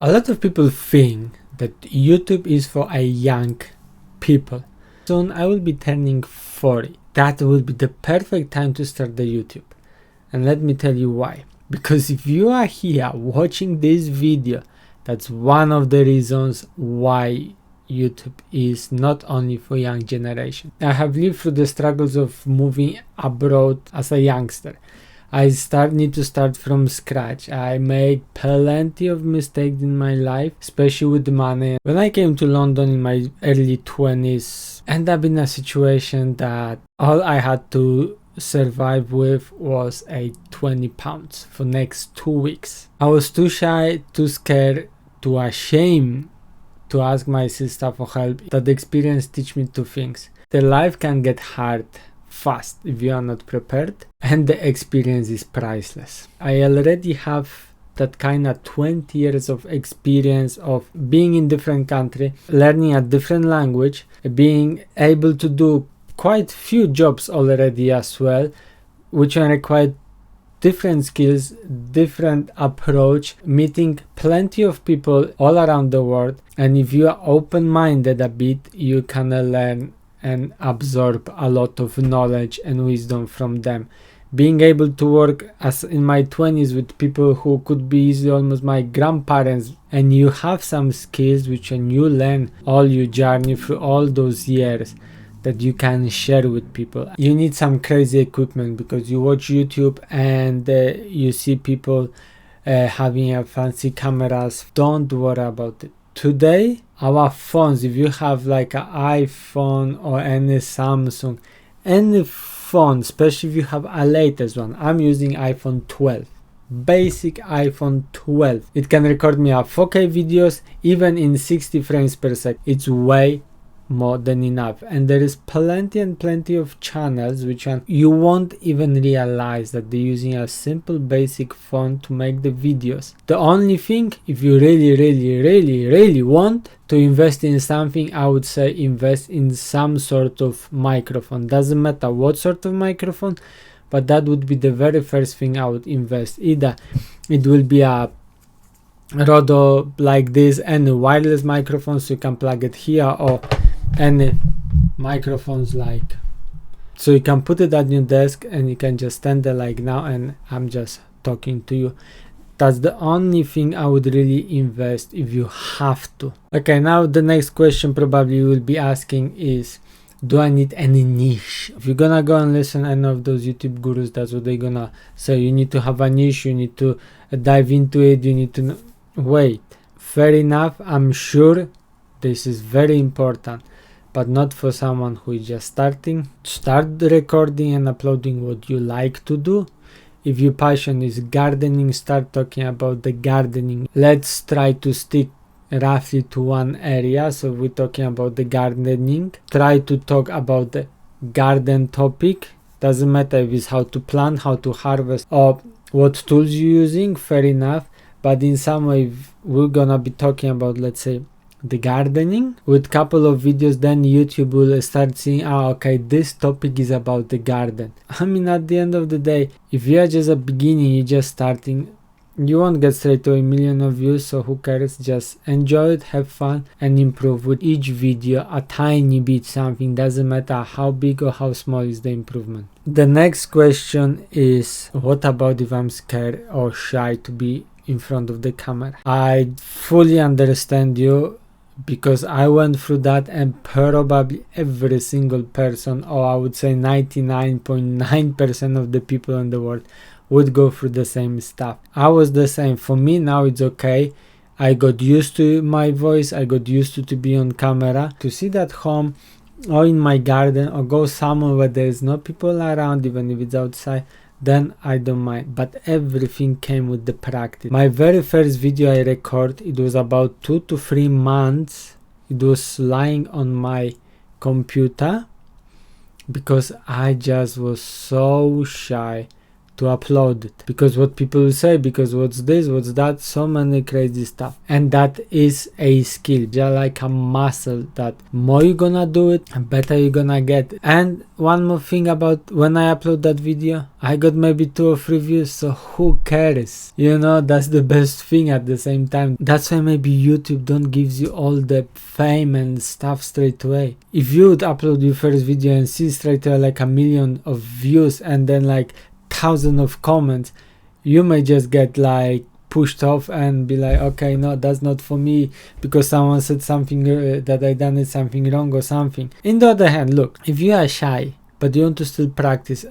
A lot of people think that YouTube is for a young people. Soon I will be turning 40. That will be the perfect time to start the YouTube. And let me tell you why. Because if you are here watching this video, that's one of the reasons why YouTube is not only for young generation. I have lived through the struggles of moving abroad as a youngster. I need to start from scratch. I made plenty of mistakes in my life, especially with money. When I came to London in my early 20s, ended up in a situation that all I had to survive with was a 20 pounds for next 2 weeks. I was too shy, too scared, too ashamed to ask my sister for help. That experience teach me two things. The life can get hard fast if you are not prepared, and the experience is priceless. I already have that kind of 20 years of experience of being in different country, learning a different language, being able to do quite few jobs already as well, which require different skills, different approach, meeting plenty of people all around the world. And if you are open-minded a bit, you can learn and absorb a lot of knowledge and wisdom from them. Being able to work as in my 20s with people who could be easily almost my grandparents, and you have some skills which when you learn all your journey through all those years that you can share with people. You need some crazy equipment because you watch YouTube and you see people having fancy cameras. Don't worry about it. Today, our phones, if you have like an iPhone or any Samsung, any phone, especially if you have a latest one, I'm using iPhone 12, basic iPhone 12. It can record me a 4K videos even in 60 frames per second. It's way more than enough, and there is plenty of channels which you won't even realize that they're using a simple basic phone to make the videos. The only thing, if you really want to invest in something, I would say invest in some sort of microphone. Doesn't matter what sort of microphone, but that would be the very first thing I would invest. Either it will be a Rode like this and a wireless microphone so you can plug it here, or any microphones like so you can put it at your desk and you can just stand there like now and I'm just talking to you. That's the only thing I would really invest if you have to. Okay, now the next question probably you will be asking is, do I need any niche? If you're gonna go and listen to any of those YouTube gurus, that's what they're gonna say. You need to have a niche, you need to dive into it, you need to wait. Fair enough, I'm sure this is very important, but not for someone who is just starting. Start recording and uploading what you like to do. If your passion is gardening, start talking about the gardening. Let's try to stick roughly to one area. So we're talking about the gardening. Try to talk about the garden topic. Doesn't matter if it's how to plant, how to harvest, or what tools you're using, fair enough. But in some way, we're gonna be talking about, let's say, the gardening with couple of videos, then YouTube will start seeing, okay, this topic is about the garden. I mean, at the end of the day, if you are just a beginning, you're just starting, you won't get straight to 1 million of views, so who cares? Just enjoy it, have fun, and improve with each video a tiny bit. Something doesn't matter how big or how small is the improvement. The next question is, what about if I'm scared or shy to be in front of the camera? I fully understand you, because I went through that, and probably every single person, or I would say 99.9% of the people in the world would go through the same stuff. I was the same. For me now it's okay. I got used to my voice, I got used to be on camera. To sit at home or in my garden or go somewhere where there is no people around, even if it's outside, then I don't mind. But everything came with the practice. My very first video I recorded, it was about 2 to 3 months. It was lying on my computer because I just was so shy to upload it, because what people will say, because what's this, what's that, so many crazy stuff. And that is a skill, just like a muscle, that more you're gonna do it, better you're gonna get. And one more thing about when I upload that video, I got maybe 2 or 3 views, so who cares? You know, that's the best thing at the same time. That's why maybe YouTube don't gives you all the fame and stuff straight away. If you would upload your first video and see straight away like 1 million of views and then like thousands of comments, you may just get like pushed off and be like, okay, no, that's not for me, because someone said something that I done it something wrong or something. In the other hand, look, if you are shy but you want to still practice,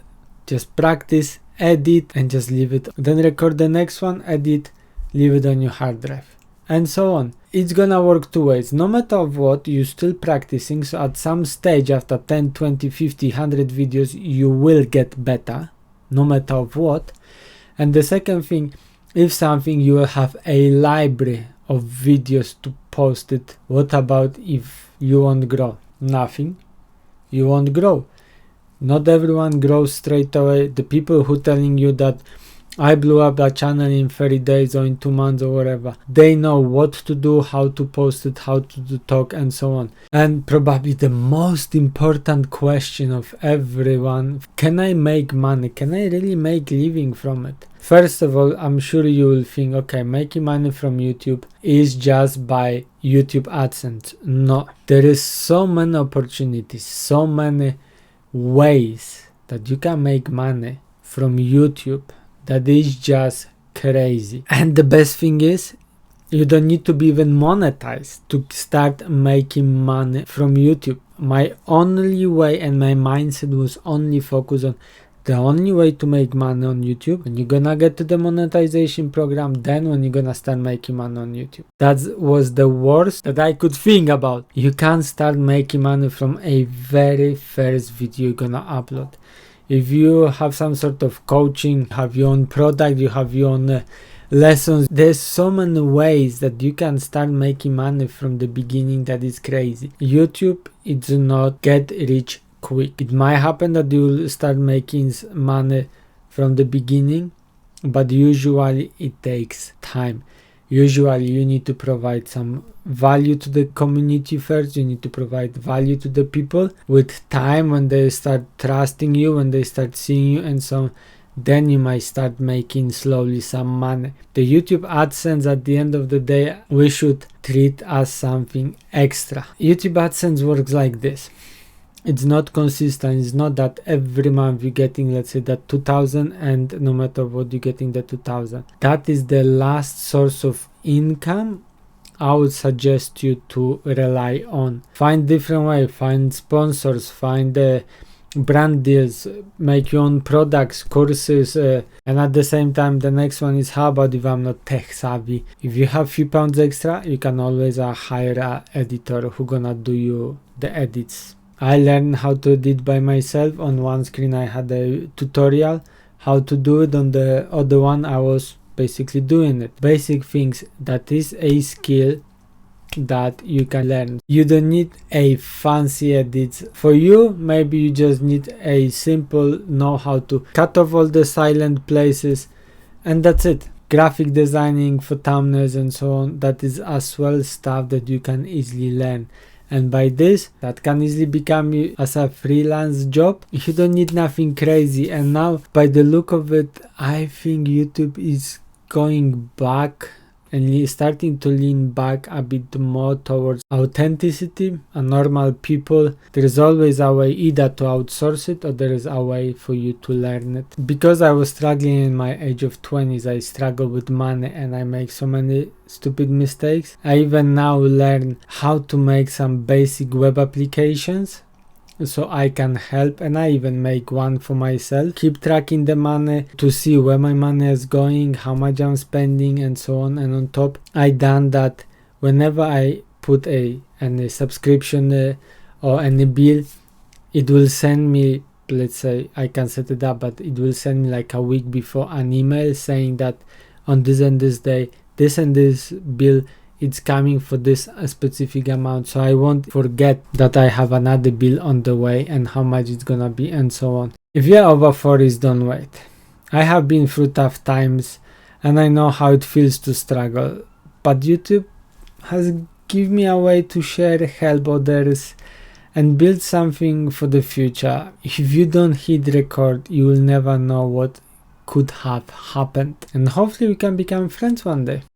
just practice, edit, and just leave it, then record the next one, edit, leave it on your hard drive, and so on. It's gonna work 2 ways. No matter what, you're still practicing, so at some stage after 10, 20, 50, 100 videos, you will get better, no matter what. And the second thing, if something, you will have a library of videos to post it. What about if you won't grow? Nothing. You won't grow. Not everyone grows straight away. The people who telling you that I blew up a channel in 30 days or in 2 months or whatever, they know what to do, how to post it, how to talk, and so on. And probably the most important question of everyone, can I make money? Can I really make living from it? First of all, I'm sure you will think, okay, making money from YouTube is just by YouTube AdSense. No, there is so many opportunities, so many ways that you can make money from YouTube that is just crazy. And the best thing is, you don't need to be even monetized to start making money from YouTube. My only way and my mindset was only focused on the only way to make money on YouTube. When you're gonna get to the monetization program, then when you're gonna start making money on YouTube. That was the worst that I could think about. You can't start making money from a very first video you're gonna upload. If you have some sort of coaching, have your own product, you have your own lessons, there's so many ways that you can start making money from the beginning that is crazy. YouTube, it's not get rich quick. It might happen that you'll start making money from the beginning, but usually it takes time. Usually you need to provide some value to the community first. You need to provide value to the people. With time, when they start trusting you, when they start seeing you and so on, then you might start making slowly some money. The YouTube AdSense, at the end of the day, we should treat as something extra. YouTube AdSense works like this. It's not consistent. It's not that every month you're getting, let's say, that 2,000, and no matter what you're getting the 2,000. That is the last source of income I would suggest you to rely on. Find different way, find sponsors, find brand deals, make your own products, courses, and at the same time, the next one is, how about if I'm not tech savvy? If you have few pounds extra, you can always hire an editor who gonna do you the edits. I learned how to edit by myself. On one screen I had a tutorial how to do it, on the other one I was basically doing it. Basic things, that is a skill that you can learn. You don't need a fancy edits. For you, maybe you just need a simple know how to cut off all the silent places, and that's it. Graphic designing for thumbnails and so on, that is as well stuff that you can easily learn. And by this, that can easily become you as a freelance job. You don't need nothing crazy. And now, by the look of it, I think YouTube is going back and starting to lean back a bit more towards authenticity and normal people. There is always a way either to outsource it, or there is a way for you to learn it. Because I was struggling in my age of 20s, I struggle with money and I make so many stupid mistakes. I even now learn how to make some basic web applications so I can help, and I even make one for myself. Keep tracking the money to see where my money is going, how much I'm spending, and so on. And on top, I done that whenever I put any subscription or any bill, it will send me, let's say I can set it up, but it will send me like a week before an email saying that on this and this day, this and this bill, it's coming for this specific amount, so I won't forget that I have another bill on the way and how much it's gonna be, and so on. If you're over 40s, don't wait. I have been through tough times and I know how it feels to struggle, but YouTube has given me a way to share, help others, and build something for the future. If you don't hit record, you will never know what could have happened, and hopefully we can become friends one day.